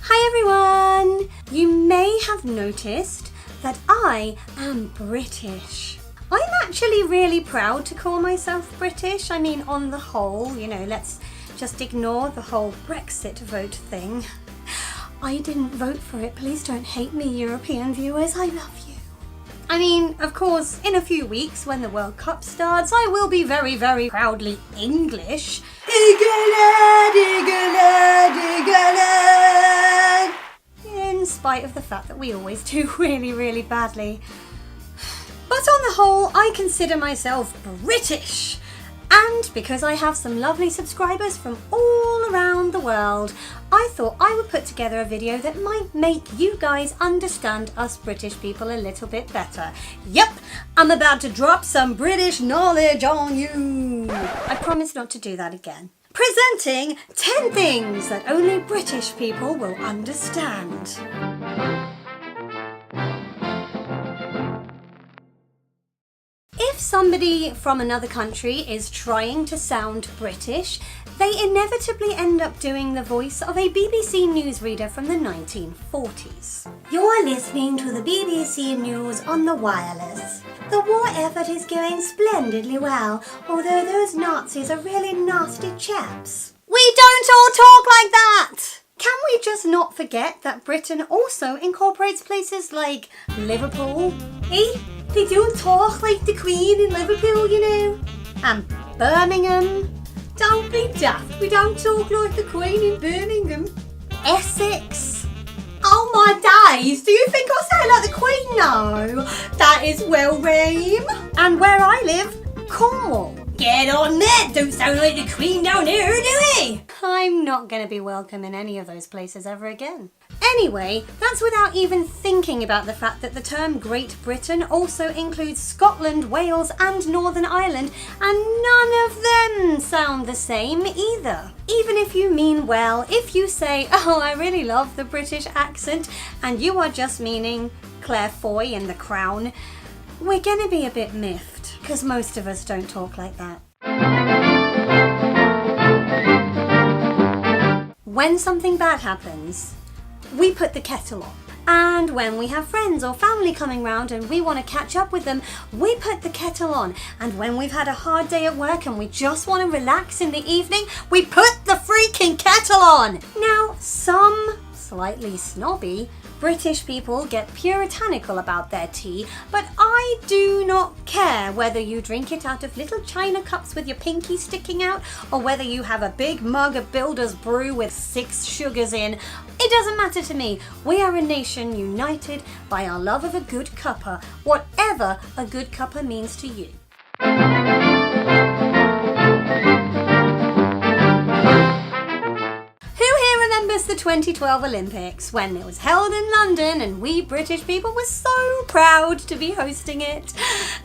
Hi everyone! You may have noticed that I am British. I'm actually really proud to call myself British. I mean, on the whole, let's just ignore the whole Brexit vote thing. I didn't vote for it. Please don't hate me, European viewers. I love you. I mean, of course, in a few weeks when the World Cup starts, I will be very, very proudly English. England, England, England! In spite of the fact that we always do really, really badly. But on the whole, I consider myself British. And because I have some lovely subscribers from all around the world, I thought I would put together a video that might make you guys understand us British people a little bit better. Yep, I'm about to drop some British knowledge on you. I promise not to do that again. Presenting 10 things that only British people will understand. If somebody from another country is trying to sound British, they inevitably end up doing the voice of a BBC newsreader from the 1940s. You're listening to the BBC News on the wireless. The war effort is going splendidly well, although those Nazis are really nasty chaps. We don't all talk like that! Can we just not forget that Britain also incorporates places like Liverpool? They don't talk like the Queen in Liverpool, And Birmingham. Don't be daft, we don't talk like the Queen in Birmingham. Essex. Oh my days, do you think I sound like the Queen? No, that is well lame. And where I live, Cornwall. Get on there, don't sound like the Queen down here, do we? I'm not going to be welcome in any of those places ever again. Anyway, that's without even thinking about the fact that the term Great Britain also includes Scotland, Wales and Northern Ireland, and none of them sound the same either. Even if you mean well, if you say, oh, I really love the British accent, and you are just meaning Claire Foy in The Crown, we're going to be a bit miffed, because most of us don't talk like that. When something bad happens, we put the kettle on. And when we have friends or family coming round and we want to catch up with them, we put the kettle on. And when we've had a hard day at work and we just want to relax in the evening, we put the freaking kettle on. Now, some slightly snobby British people get puritanical about their tea, but I do not care whether you drink it out of little china cups with your pinky sticking out, or whether you have a big mug of Builder's Brew with 6 sugars in. It doesn't matter to me. We are a nation united by our love of a good cuppa, whatever a good cuppa means to you. The 2012 Olympics, when it was held in London and we British people were so proud to be hosting it,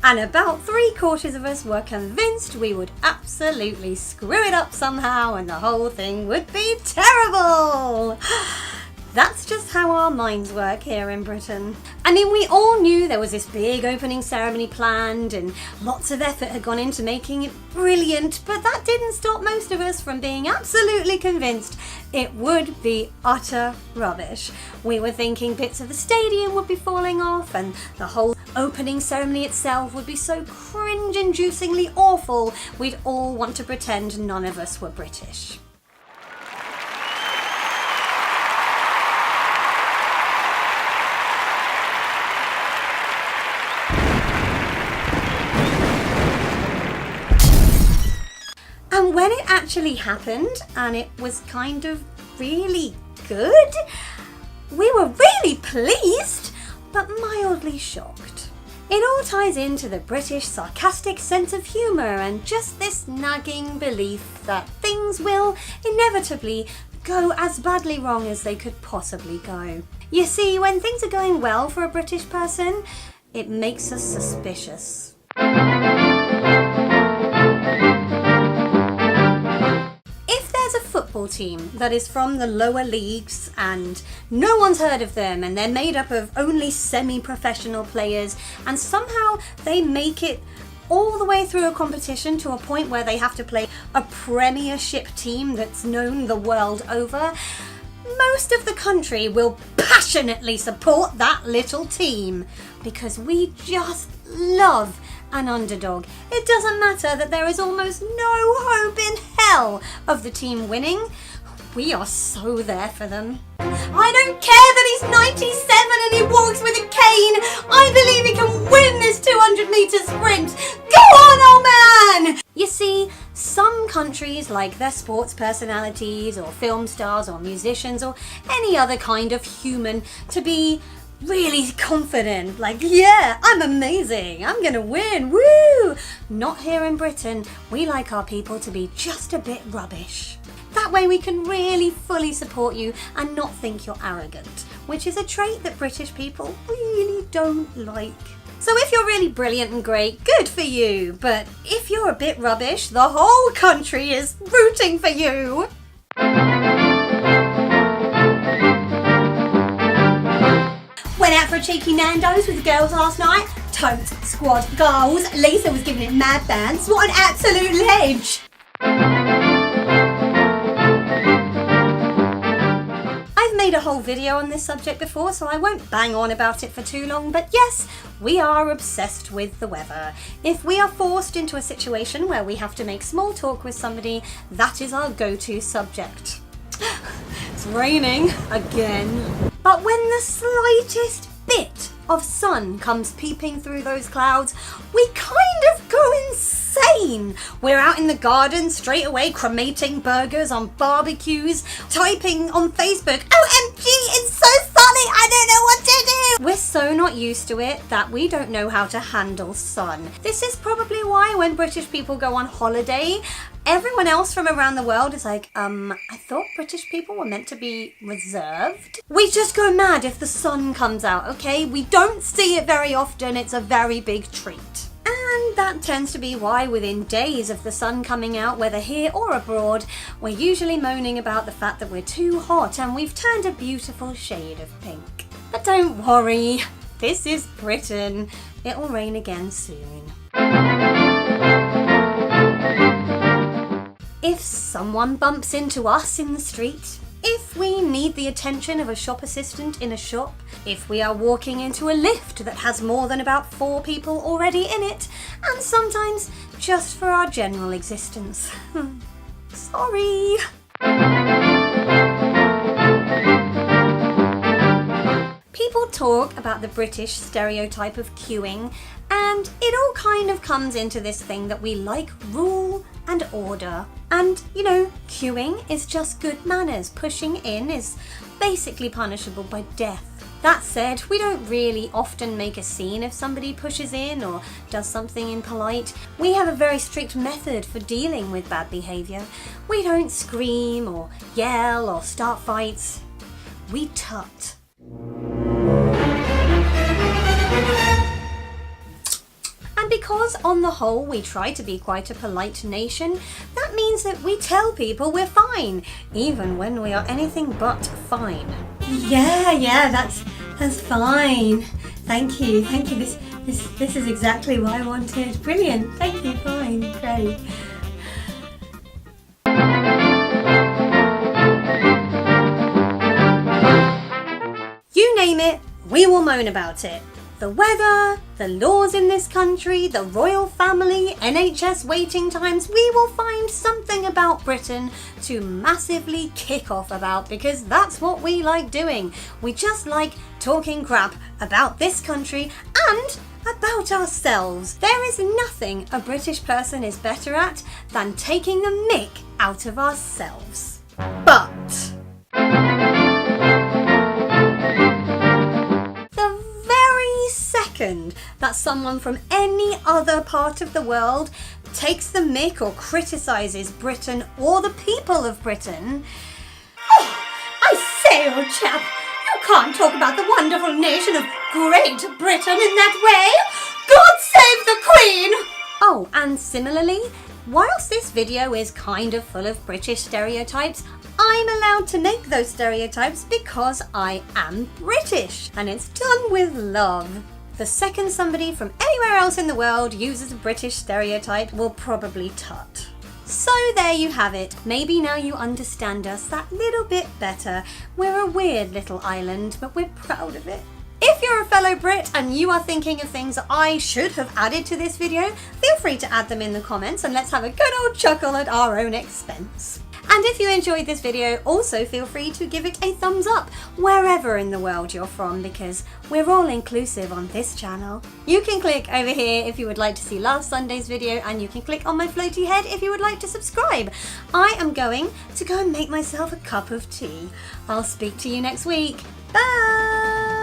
and about 3/4 of us were convinced we would absolutely screw it up somehow and the whole thing would be terrible. That's just how our minds work here in Britain. I mean, we all knew there was this big opening ceremony planned and lots of effort had gone into making it brilliant, but that didn't stop most of us from being absolutely convinced it would be utter rubbish. We were thinking bits of the stadium would be falling off and the whole opening ceremony itself would be so cringe-inducingly awful, we'd all want to pretend none of us were British. And when it actually happened, and it was kind of really good, we were really pleased, but mildly shocked. It all ties into the British sarcastic sense of humour and just this nagging belief that things will inevitably go as badly wrong as they could possibly go. You see, when things are going well for a British person, it makes us suspicious. Football team that is from the lower leagues and no one's heard of them and they're made up of only semi-professional players and somehow they make it all the way through a competition to a point where they have to play a premiership team that's known the world over, most of the country will passionately support that little team because we just love an underdog. It doesn't matter that there is almost no hope in hell of the team winning. We are so there for them. I don't care that he's 97 and he walks with a cane. I believe he can win this 200-meter sprint. Go on, old man! You see, some countries like their sports personalities or film stars or musicians or any other kind of human to be really confident, like, yeah, I'm amazing, I'm gonna win, woo! Not here in Britain. We like our people to be just a bit rubbish. That way we can really fully support you and not think you're arrogant, which is a trait that British people really don't like. So if you're really brilliant and great, good for you. But if you're a bit rubbish, the whole country is rooting for you. Went out for a cheeky Nando's with the girls last night. Totes squad goals. Lisa was giving it mad bands. What an absolute ledge. I've made a whole video on this subject before, so I won't bang on about it for too long, but yes, we are obsessed with the weather. If we are forced into a situation where we have to make small talk with somebody, that is our go-to subject. It's raining again. But when the slightest bit of sun comes peeping through those clouds, we kind of go insane. We're out in the garden straight away cremating burgers on barbecues, typing on Facebook, OMG, it's so sunny, I don't know what to do. We're so not used to it that we don't know how to handle sun. This is probably why when British people go on holiday, everyone else from around the world is like, I thought British people were meant to be reserved. We just go mad if the sun comes out, okay? We don't see it very often. It's a very big treat. And that tends to be why within days of the sun coming out, whether here or abroad, we're usually moaning about the fact that we're too hot and we've turned a beautiful shade of pink. But don't worry, this is Britain. It'll rain again soon. If someone bumps into us in the street, if we need the attention of a shop assistant in a shop, if we are walking into a lift that has more than about 4 people already in it, and sometimes just for our general existence. Sorry. People talk about the British stereotype of queuing, and it all kind of comes into this thing that we like rule and order. And, you know, queuing is just good manners. Pushing in is basically punishable by death. That said, we don't really often make a scene if somebody pushes in or does something impolite. We have a very strict method for dealing with bad behaviour. We don't scream or yell or start fights. We tut. And because on the whole we try to be quite a polite nation, that means that we tell people we're fine, even when we are anything but fine. Yeah, that's fine. Thank you. This is exactly what I wanted. Brilliant. Thank you. Fine. Great. You name it, we will moan about it. The weather, the laws in this country, the royal family, NHS waiting times, we will find something about Britain to massively kick off about because that's what we like doing. We just like talking crap about this country and about ourselves. There is nothing a British person is better at than taking the mick out of ourselves. But that someone from any other part of the world takes the mick or criticises Britain or the people of Britain. Oh, I say, old chap, you can't talk about the wonderful nation of Great Britain in that way. God save the Queen! Oh, and similarly, whilst this video is kind of full of British stereotypes, I'm allowed to make those stereotypes because I am British, and it's done with love. The second somebody from anywhere else in the world uses a British stereotype, will probably tut. So there you have it. Maybe now you understand us that little bit better. We're a weird little island, but we're proud of it. If you're a fellow Brit and you are thinking of things I should have added to this video, feel free to add them in the comments and let's have a good old chuckle at our own expense. And if you enjoyed this video, also feel free to give it a thumbs up wherever in the world you're from, because we're all inclusive on this channel. You can click over here if you would like to see last Sunday's video, and you can click on my floaty head if you would like to subscribe. I am going to go and make myself a cup of tea. I'll speak to you next week. Bye!